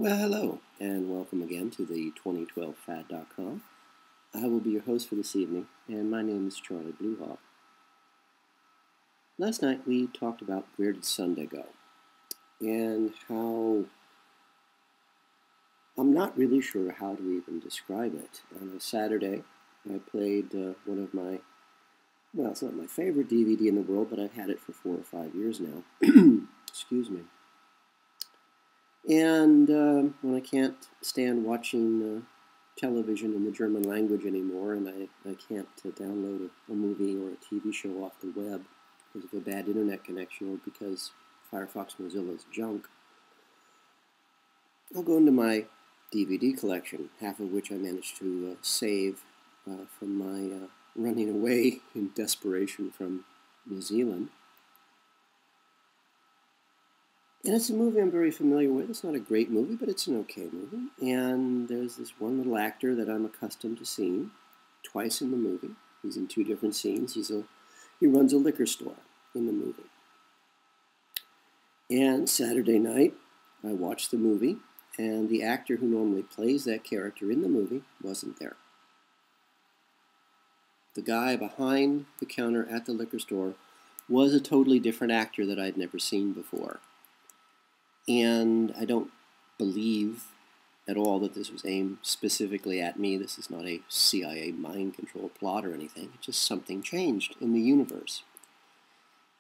Well, hello, and welcome again to the 2012fad.com. I will be your host for this evening, and my name is Charlie Bluehawk. Last night we talked about Where Did Sunday Go? And how I'm not really sure how to even describe it. On a Saturday, I played one of my, well, it's not my favorite DVD in the world, but I've had it for 4 or 5 years now. Excuse me. And when I can't stand watching television in the German language anymore, and I can't download a movie or a TV show off the web because of a bad internet connection or because Firefox Mozilla is junk, I'll go into my DVD collection, half of which I managed to save from my running away in desperation from New Zealand. And it's a movie I'm very familiar with. It's not a great movie, but it's an okay movie. And there's this one little actor that I'm accustomed to seeing twice in the movie. He's in 2 different scenes. He runs a liquor store in the movie. And Saturday night, I watched the movie, and the actor who normally plays that character in the movie wasn't there. The guy behind the counter at the liquor store was a totally different actor that I'd never seen before. And I don't believe at all that this was aimed specifically at me. This is not a CIA mind control plot or anything. It's just something changed in the universe.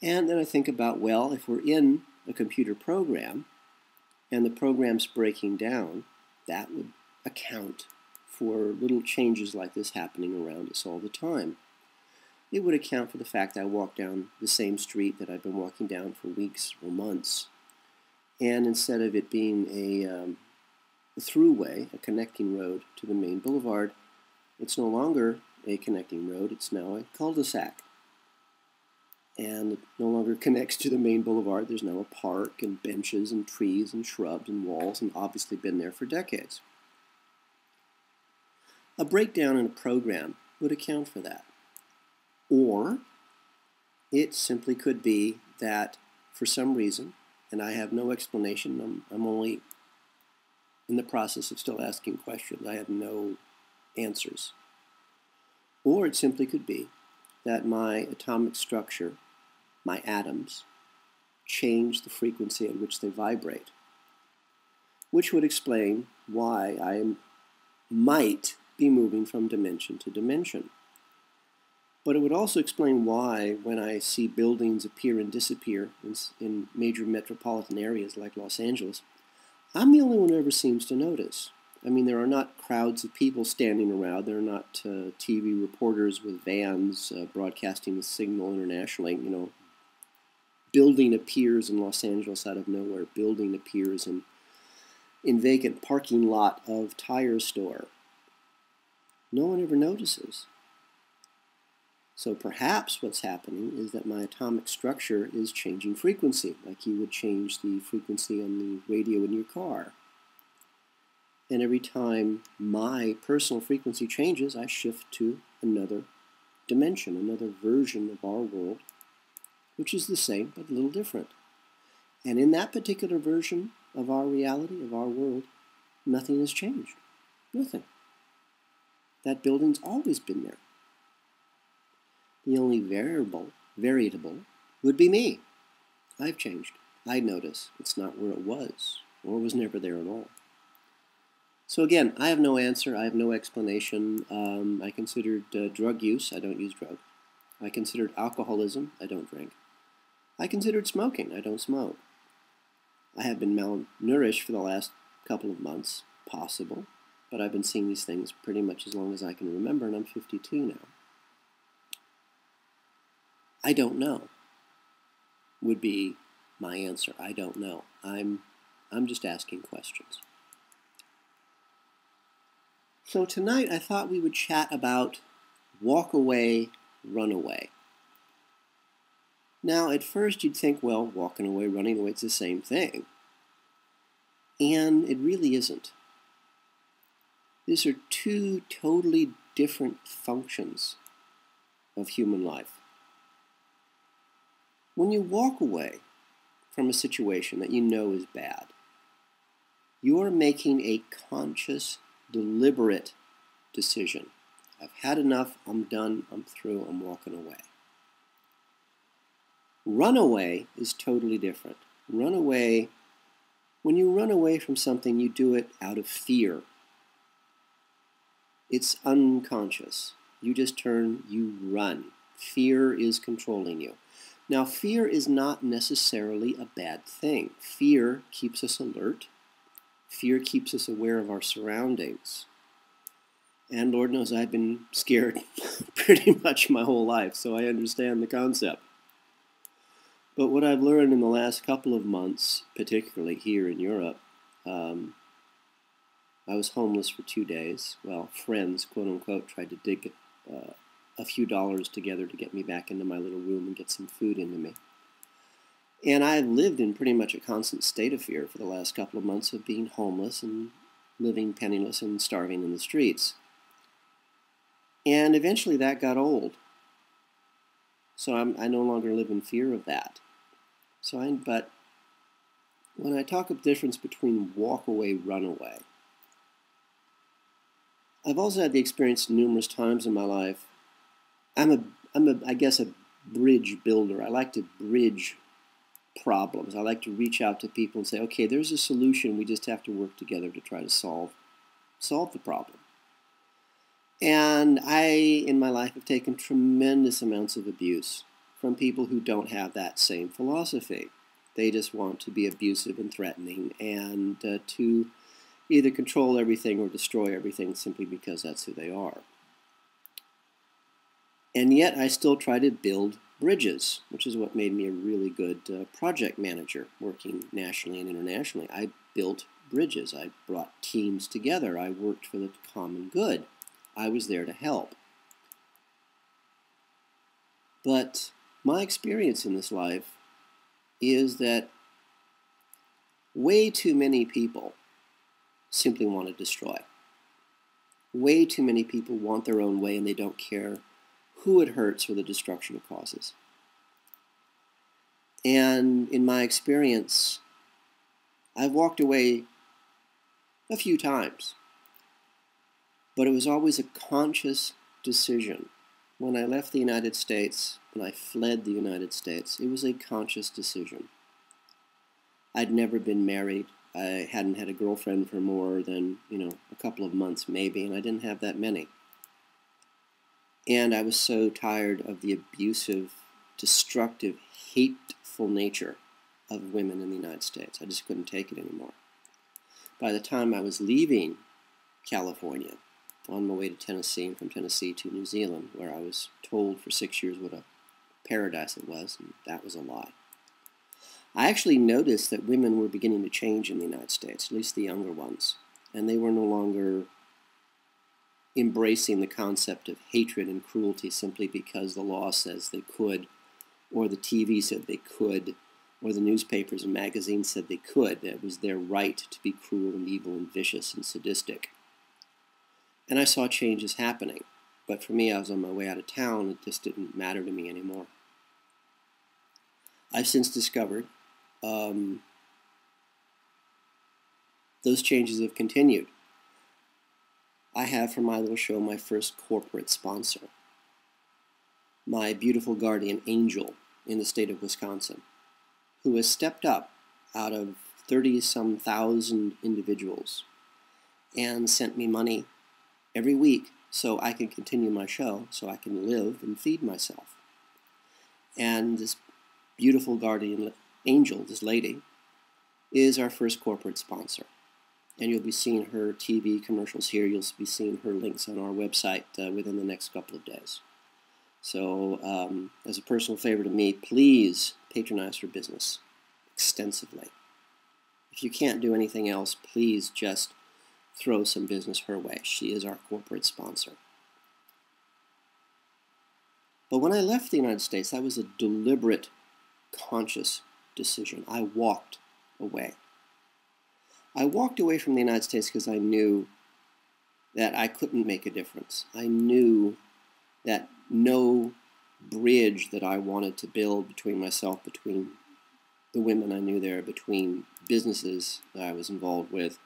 And then I think about, well, if we're in a computer program and the program's breaking down, that would account for little changes like this happening around us all the time. It would account for the fact that I walk down the same street that I've been walking down for weeks or months. And instead of it being a throughway, a connecting road to the main boulevard, it's no longer a connecting road, it's now a cul-de-sac. And it no longer connects to the main boulevard. There's now a park and benches and trees and shrubs and walls, and obviously been there for decades. A breakdown in a program would account for that. Or it simply could be that for some reason, and I have no explanation. I'm only in the process of still asking questions. I have no answers. Or it simply could be that my atomic structure, my atoms, change the frequency at which they vibrate, which would explain why I might be moving from dimension to dimension. But it would also explain why, when I see buildings appear and disappear in major metropolitan areas like Los Angeles, I'm the only one who ever seems to notice. I mean, there are not crowds of people standing around. There are not TV reporters with vans broadcasting the signal internationally. You know, building appears in Los Angeles out of nowhere. Building appears in vacant parking lot of tire store. No one ever notices. So perhaps what's happening is that my atomic structure is changing frequency, like you would change the frequency on the radio in your car. And every time my personal frequency changes, I shift to another dimension, another version of our world, which is the same but a little different. And in that particular version of our reality, of our world, nothing has changed. Nothing. That building's always been there. The only variable would be me. I've changed. I notice it's not where it was, or was never there at all. So again, I have no answer. I have no explanation. I considered drug use. I don't use drugs. I considered alcoholism. I don't drink. I considered smoking. I don't smoke. I have been malnourished for the last couple of months, possible, but I've been seeing these things pretty much as long as I can remember, and I'm 52 now. I don't know would be my answer. I don't know. I'm just asking questions. So tonight I thought we would chat about walk away, run away. Now at first you'd think, well, walking away, running away, it's the same thing. And it really isn't. These are 2 totally different functions of human life. When you walk away from a situation that you know is bad, You're making a conscious, deliberate decision. I've had enough, I'm done, I'm through, I'm walking away. Runaway is totally different. Runaway, when you run away from something, you do it out of fear. It's unconscious. You just turn, you run. Fear is controlling you. Now, fear is not necessarily a bad thing. Fear keeps us alert. Fear keeps us aware of our surroundings. And Lord knows I've been scared pretty much my whole life, so I understand the concept. But what I've learned in the last couple of months, particularly here in Europe, I was homeless for 2 days. Well, friends, quote unquote, tried to dig a few dollars together to get me back into my little room and get some food into me. And I've lived in pretty much a constant state of fear for the last couple of months of being homeless and living penniless and starving in the streets. And eventually that got old. So I no longer live in fear of that. But when I talk of the difference between walk away, run away, I've also had the experience numerous times in my life. I guess a bridge builder. I like to bridge problems. I like to reach out to people and say, okay, there's a solution. We just have to work together to try to solve the problem. And I, in my life, have taken tremendous amounts of abuse from people who don't have that same philosophy. They just want to be abusive and threatening and to either control everything or destroy everything simply because that's who they are. And yet I still try to build bridges, which is what made me a really good project manager working nationally and internationally. I built bridges. I brought teams together. I worked for the common good. I was there to help. But my experience in this life is that way too many people simply want to destroy. Way too many people want their own way and they don't care who it hurts or the destruction it causes. And in my experience, I've walked away a few times, but it was always a conscious decision. When I left the United States, when I fled the United States, it was a conscious decision. I'd never been married. I hadn't had a girlfriend for more than, a couple of months maybe, and I didn't have that many. And I was so tired of the abusive, destructive, hateful nature of women in the United States. I just couldn't take it anymore. By the time I was leaving California, on my way to Tennessee, and from Tennessee to New Zealand, where I was told for 6 years what a paradise it was, and that was a lie. I actually noticed that women were beginning to change in the United States, at least the younger ones, and they were no longer embracing the concept of hatred and cruelty simply because the law says they could, or the TV said they could, or the newspapers and magazines said they could. It was their right to be cruel and evil and vicious and sadistic. And I saw changes happening. But for me, I was on my way out of town. It just didn't matter to me anymore. I've since discovered those changes have continued. I have for my little show my first corporate sponsor, my beautiful guardian angel in the state of Wisconsin, who has stepped up out of 30-some thousand individuals and sent me money every week so I can continue my show, so I can live and feed myself. And this beautiful guardian angel, this lady, is our first corporate sponsor. And you'll be seeing her TV commercials here. You'll be seeing her links on our website within the next couple of days. So as a personal favor to me, please patronize her business extensively. If you can't do anything else, please just throw some business her way. She is our corporate sponsor. But when I left the United States, that was a deliberate, conscious decision. I walked away. I walked away from the United States because I knew that I couldn't make a difference. I knew that no bridge that I wanted to build between the women I knew there, between businesses that I was involved with,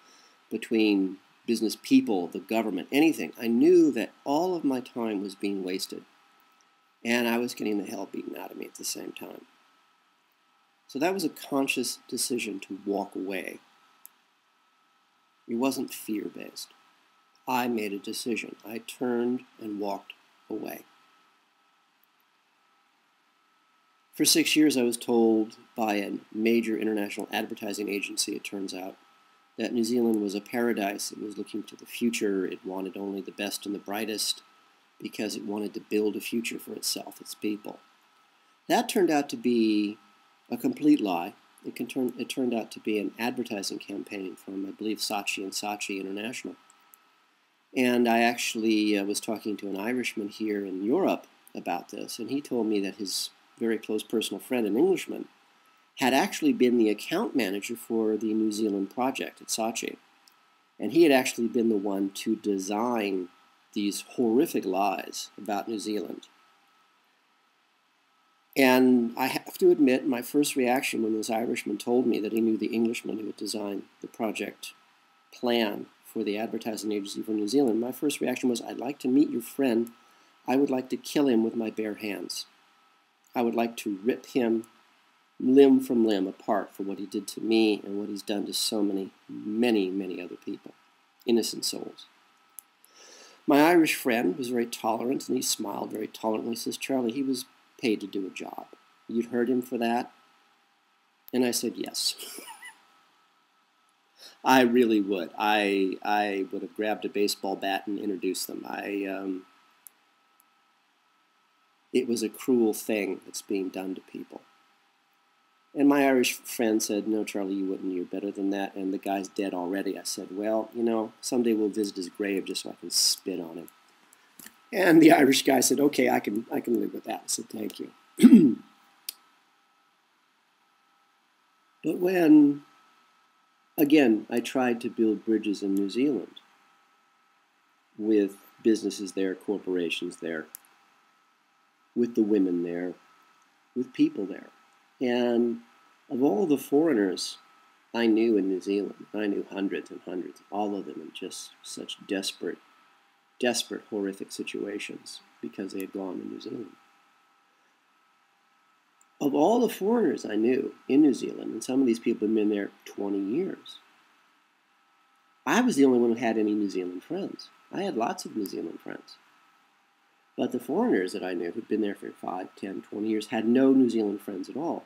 between business people, the government, anything. I knew that all of my time was being wasted, and I was getting the hell beaten out of me at the same time. So that was a conscious decision to walk away. It wasn't fear-based. I made a decision. I turned and walked away. For 6 years, I was told by a major international advertising agency, it turns out, that New Zealand was a paradise. It was looking to the future. It wanted only the best and the brightest because it wanted to build a future for itself, its people. That turned out to be a complete lie. It turned out to be an advertising campaign from, I believe, Saatchi and Saatchi International. And I actually was talking to an Irishman here in Europe about this, and he told me that his very close personal friend, an Englishman, had actually been the account manager for the New Zealand project at Saatchi. And he had actually been the one to design these horrific lies about New Zealand. And I have to admit, my first reaction when this Irishman told me that he knew the Englishman who had designed the project plan for the advertising agency for New Zealand, my first reaction was, I'd like to meet your friend. I would like to kill him with my bare hands. I would like to rip him limb from limb apart for what he did to me and what he's done to so many, many other people, innocent souls. My Irish friend was very tolerant, and he smiled very tolerantly. He says, Charlie, he was paid to do a job. You'd hurt him for that? And I said, yes. I really would. I would have grabbed a baseball bat and introduced them. It was a cruel thing that's being done to people. And my Irish friend said, no, Charlie, you wouldn't. You're better than that. And the guy's dead already. I said, well, you know, someday we'll visit his grave just so I can spit on him. And the Irish guy said, okay, I can live with that. I said, thank you. But when, again, I tried to build bridges in New Zealand with businesses there, corporations there, with the women there, with people there. And of all the foreigners I knew in New Zealand, I knew hundreds and hundreds, all of them in just such desperate, horrific situations because they had gone to New Zealand. Of all the foreigners I knew in New Zealand, and some of these people had been there 20 years, I was the only one who had any New Zealand friends. I had lots of New Zealand friends. But the foreigners that I knew who'd been there for 5, 10, 20 years had no New Zealand friends at all.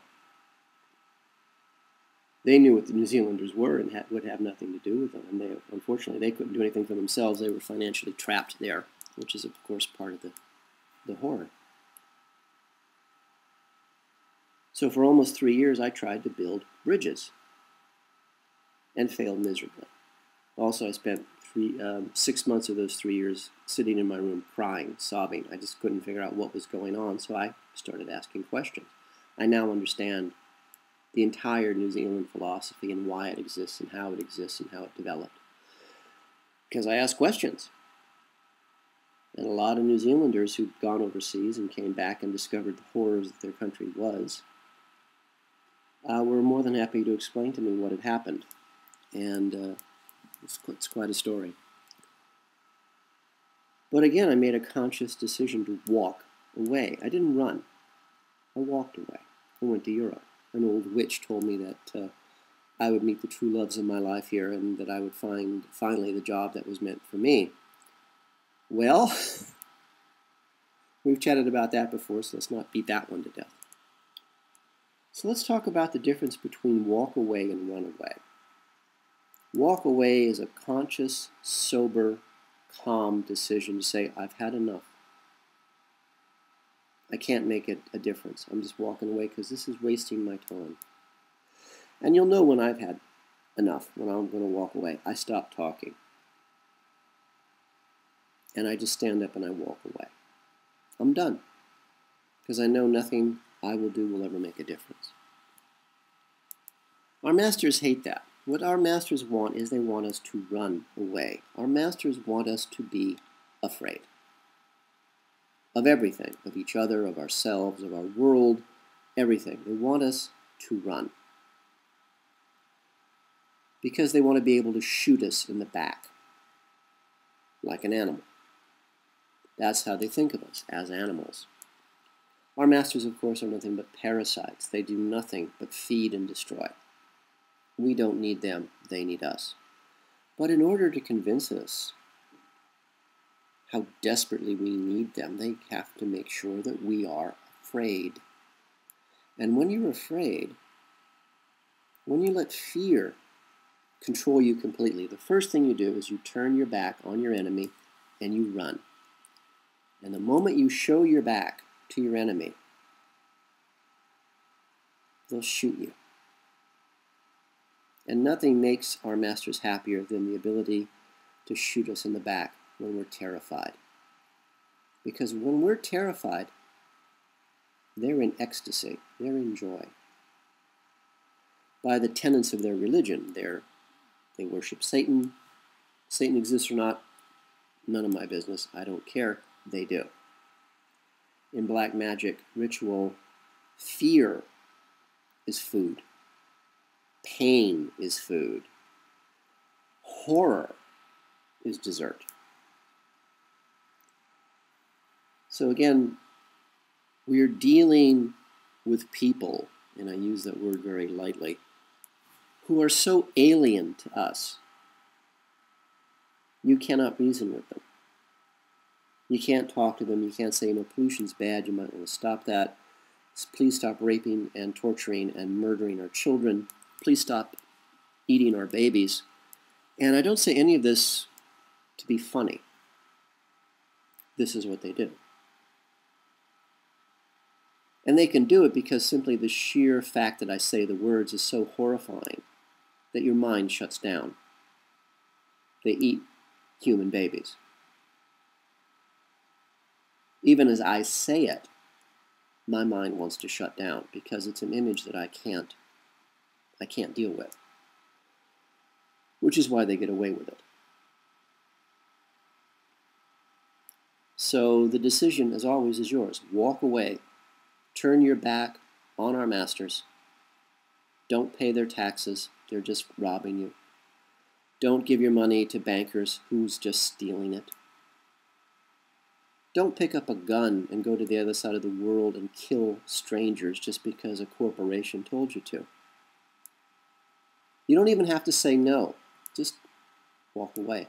They knew what the New Zealanders were and would have nothing to do with them. And unfortunately, they couldn't do anything for themselves. They were financially trapped there, which is, of course, part of the horror. So for almost 3 years, I tried to build bridges and failed miserably. Also, I spent 6 months of those 3 years sitting in my room crying, sobbing. I just couldn't figure out what was going on, so I started asking questions. I now understand the entire New Zealand philosophy and why it exists and how it exists and how it developed. Because I asked questions. And a lot of New Zealanders who'd gone overseas and came back and discovered the horrors that their country was were more than happy to explain to me what had happened. And it's quite a story. But again, I made a conscious decision to walk away. I didn't run. I walked away. I went to Europe. An old witch told me that I would meet the true loves of my life here and that I would find finally the job that was meant for me. Well, we've chatted about that before, so let's not beat that one to death. So let's talk about the difference between walk away and run away. Walk away is a conscious, sober, calm decision to say, I've had enough. I can't make it a difference. I'm just walking away because this is wasting my time. And you'll know when I've had enough, when I'm going to walk away. I stop talking. And I just stand up and I walk away. I'm done. Because I know nothing I will do will ever make a difference. Our masters hate that. What our masters want is they want us to run away. Our masters want us to be afraid of everything, of each other, of ourselves, of our world, everything. They want us to run. because they want to be able to shoot us in the back, like an animal. That's how they think of us, as animals. Our masters, of course, are nothing but parasites. They do nothing but feed and destroy. We don't need them, they need us. But in order to convince us how desperately we need them, they have to make sure that we are afraid. And when you're afraid, when you let fear control you completely, the first thing you do is you turn your back on your enemy and you run. And the moment you show your back to your enemy, they'll shoot you. And nothing makes our masters happier than the ability to shoot us in the back when we're terrified. Because when we're terrified, they're in ecstasy, they're in joy. By the tenets of their religion, they worship Satan. Satan exists or not, none of my business. I don't care. They do. In black magic ritual, fear is food. Pain is food. Horror is dessert. So again, we are dealing with people, and I use that word very lightly, who are so alien to us. You cannot reason with them. You can't talk to them. You can't say, pollution's bad. You might want to stop that. Please stop raping and torturing and murdering our children. Please stop eating our babies. And I don't say any of this to be funny. This is what they do. And they can do it because simply the sheer fact that I say the words is so horrifying that your mind shuts down. They eat human babies. Even as I say it, my mind wants to shut down because it's an image that I can't deal with. Which is why they get away with it. So the decision, as always, is yours. Walk away. Turn your back on our masters. Don't pay their taxes. They're just robbing you. Don't give your money to bankers who's just stealing it. Don't pick up a gun and go to the other side of the world and kill strangers just because a corporation told you to. You don't even have to say no. Just walk away.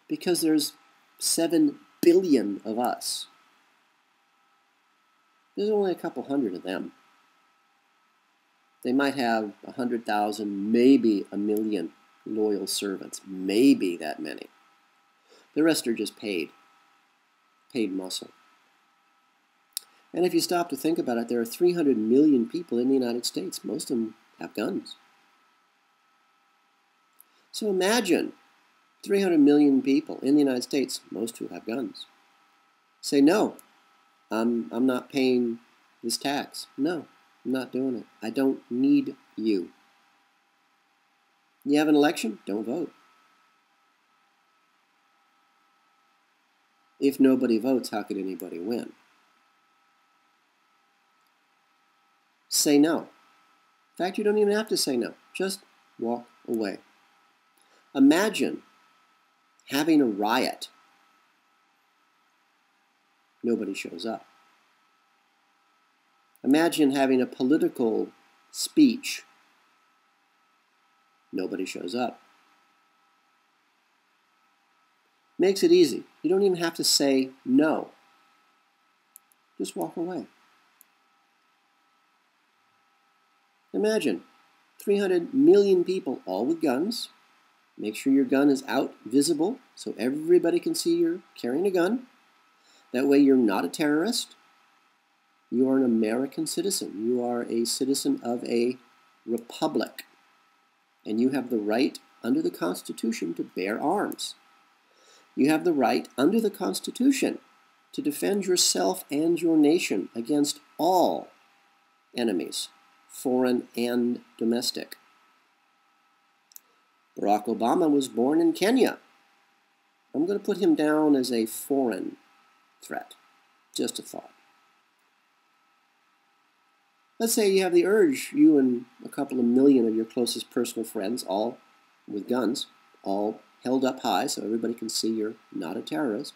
Because there's 7 billion of us. There's only a couple hundred of them. They might have 100,000, maybe 1 million loyal servants. Maybe that many. The rest are just paid muscle. And if you stop to think about it, there are 300 million people in the United States. Most of them have guns. So imagine 300 million people in the United States, most who have guns, say, no, I'm not paying this tax. No, I'm not doing it. I don't need you. You have an election? Don't vote. If nobody votes, how could anybody win? Say no. In fact, you don't even have to say no. Just walk away. Imagine having a riot. Nobody shows up. Imagine having a political speech. Nobody shows up. Makes it easy. You don't even have to say no. Just walk away. Imagine 300 million people, all with guns. Make sure your gun is out, visible, so everybody can see you're carrying a gun. That way you're not a terrorist. You are an American citizen. You are a citizen of a republic. And you have the right under the Constitution to bear arms. You have the right under the Constitution to defend yourself and your nation against all enemies, foreign and domestic. Barack Obama was born in Kenya. I'm going to put him down as a foreign threat. Just a thought. Let's say you have the urge, you and a couple of million of your closest personal friends, all with guns, all held up high so everybody can see you're not a terrorist.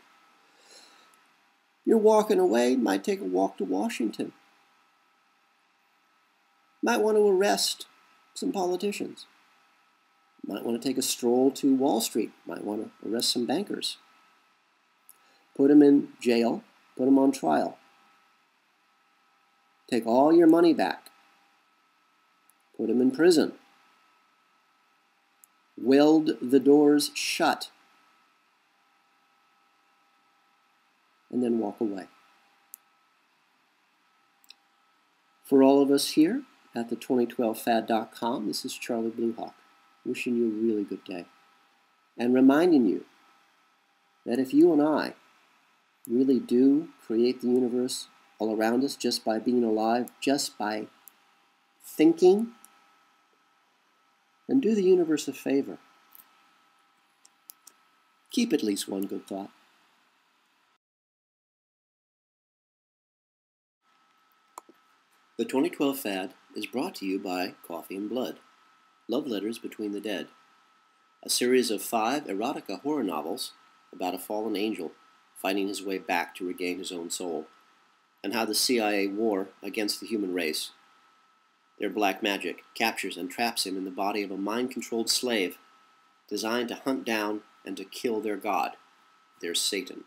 You're walking away, might take a walk to Washington. Might want to arrest some politicians. Might want to take a stroll to Wall Street. Might want to arrest some bankers. Put them in jail. Put them on trial. Take all your money back. Put them in prison. Weld the doors shut. And then walk away. For all of us here at the 2012fad.com, this is Charlie Bluehawk, wishing you a really good day. And reminding you that if you and I really do create the universe all around us just by being alive, just by thinking, then do the universe a favor. Keep at least one good thought. The 2012 Fad is brought to you by Coffee and Blood, Love Letters Between the Dead, a series of 5 erotica horror novels about a fallen angel finding his way back to regain his own soul, and how the CIA war against the human race, their black magic, captures and traps him in the body of a mind-controlled slave designed to hunt down and to kill their god, their Satan.